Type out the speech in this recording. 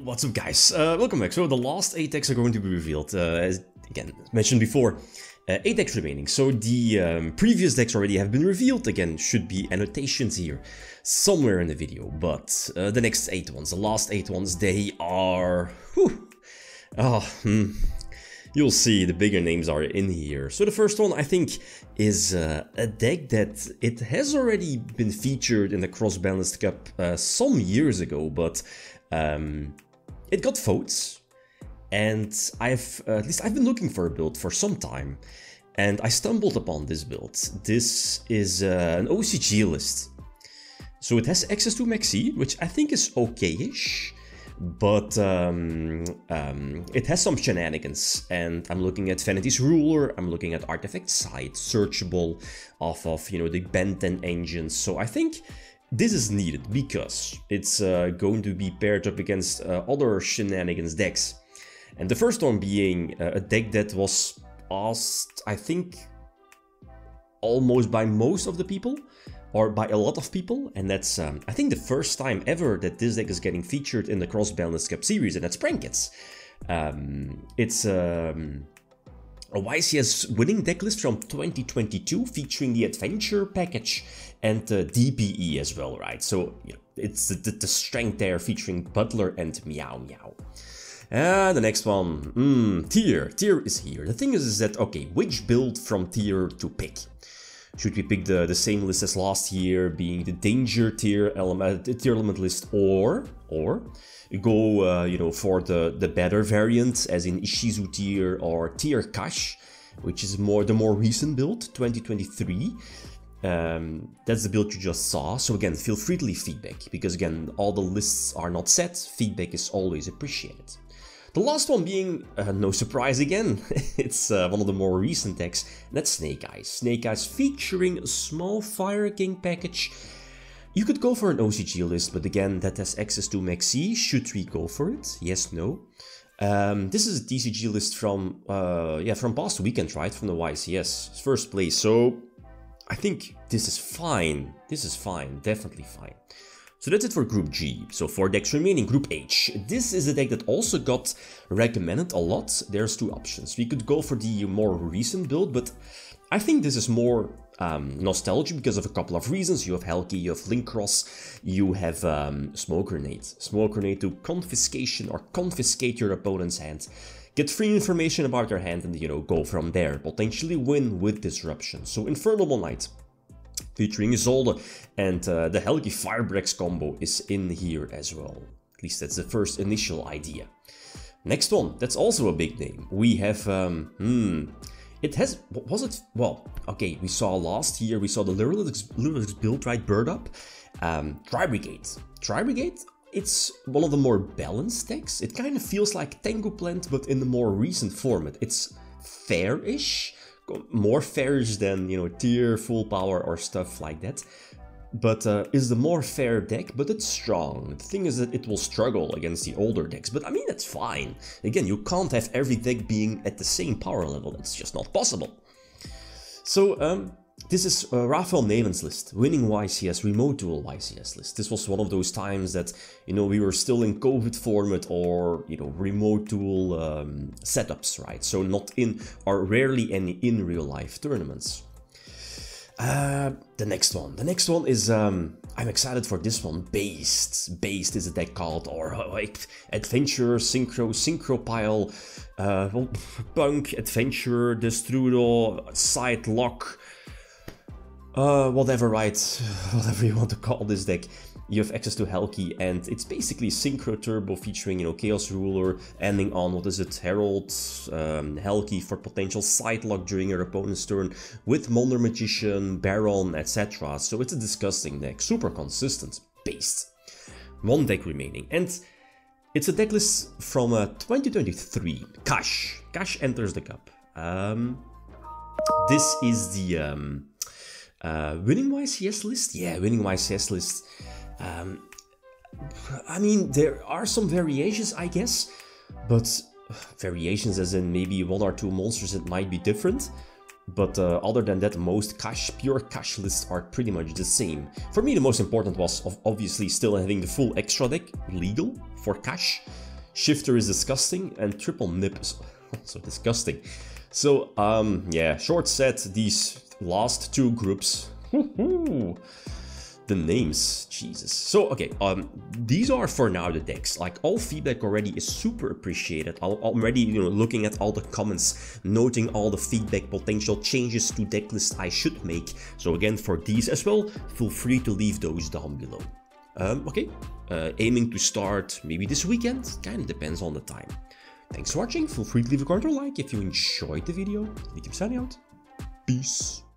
What's up, guys? Welcome back. So the last 8 decks are going to be revealed. As again mentioned before, 8 decks remaining. So the previous decks already have been revealed. Again, should be annotations here somewhere in the video. But the next 8 ones, the last 8 ones, they are... You'll see the bigger names are in here. So the first one, I think, is a deck that it has already been featured in the Cross Balanced Cup some years ago, but it got votes, and at least I've been looking for a build for some time, and I stumbled upon this build. This is an OCG list, so it has access to Maxi, which I think is okay-ish. But it has some shenanigans, and I'm looking at Vanity's Ruler, I'm looking at Artifact Site, searchable off of, you know, the Ben 10 engines. So I think this is needed because it's going to be paired up against other shenanigans decks. And the first one being a deck that was asked, I think, almost by most of the people, or by a lot of people, and that's, I think, the first time ever that this deck is getting featured in the Cross Balanced Cup series, and that's Prankets. It's a YCS winning deck list from 2022, featuring the Adventure package and DPE as well, right? So, you know, it's the strength there, featuring Butler and Meow Meow. The next one, Tier. Tier is here. The thing is that, okay, which build from Tier to pick? Should we pick the same list as last year, being the Danger tier element list, or go you know, for the better variant, as in Ishizu tier or Tier Cash, which is the more recent build, 2023. That's the build you just saw. So again, feel free to leave feedback, because again, all the lists are not set. Feedback is always appreciated. The last one being, no surprise again, it's one of the more recent decks, and that's Snake Eyes. Snake Eyes featuring a small Fire King package. You could go for an OCG list, but again, that has access to Maxi. Should we go for it? Yes, no. This is a TCG list from past weekend, right? From the YCS, first place. So I think this is fine. This is fine, definitely fine. So that's it for Group G. So 4 decks remaining. Group H. This is a deck that also got recommended a lot. There's 2 options. We could go for the more recent build, but I think this is more nostalgic because of a couple of reasons. You have Helki, you have Link Cross, you have Smoke Grenade. Smoke Grenade to confiscation or confiscate your opponent's hand. Get free information about their hand and, you know, go from there. Potentially win with Disruption. So Infernal Knight, featuring Isolde, and the Helgi Firebreaks combo is in here as well. At least that's the first initial idea. Next one, that's also a big name. We have, it has, what was it? Well, okay, we saw last year, we saw the Lyrics build, right, Bird Up. Tri-Brigade. Tri-Brigade, it's one of the more balanced decks. It kind of feels like Tango Plant, but in the more recent format. It's fair-ish. More fairish than, you know, Tier, Full Power or stuff like that. But is the more fair deck, but it's strong. The thing is that it will struggle against the older decks, but I mean, that's fine. Again, you can't have every deck being at the same power level. That's just not possible. So, this is Raphael Naven's list, winning YCS, Remote Duel YCS list. This was one of those times that, you know, we were still in COVID format or, you know, Remote Duel setups, right? So not in, or rarely any in real life tournaments. The next one is, I'm excited for this one, Based. Based is a deck called, or Adventure, Synchro Pile, Punk, Adventure, Destrudo, Side Lock. Whatever, right? Whatever you want to call this deck. You have access to Helki, and it's basically Synchro Turbo featuring, you know, Chaos Ruler, ending on, what is it, Herald, Helki for potential side lock during your opponent's turn, with Wonder Magician, Baron, etc. So it's a disgusting deck, super consistent, Based. 1 deck remaining, and it's a deck list from 2023. Cash. Cash enters the cup. This is the winning YCS list? Yeah, winning YCS list. I mean, there are some variations, I guess, but variations as in maybe 1 or 2 monsters that might be different. But other than that, most pure cash lists are pretty much the same. For me, the most important was obviously still having the full extra deck legal for cash. Shifter is disgusting, and Triple Nip is also disgusting. So, yeah, short set, these last two groups. The names, Jesus. So, okay, these are for now the decks. Like, all feedback already is super appreciated. I'm already, you know, looking at all the comments, noting all the feedback, potential changes to deck list I should make. So again, for these as well, feel free to leave those down below. Okay, aiming to start maybe this weekend, kind of depends on the time. Thanks for watching, feel free to leave a comment or like if you enjoyed the video. I'm signing out. Peace.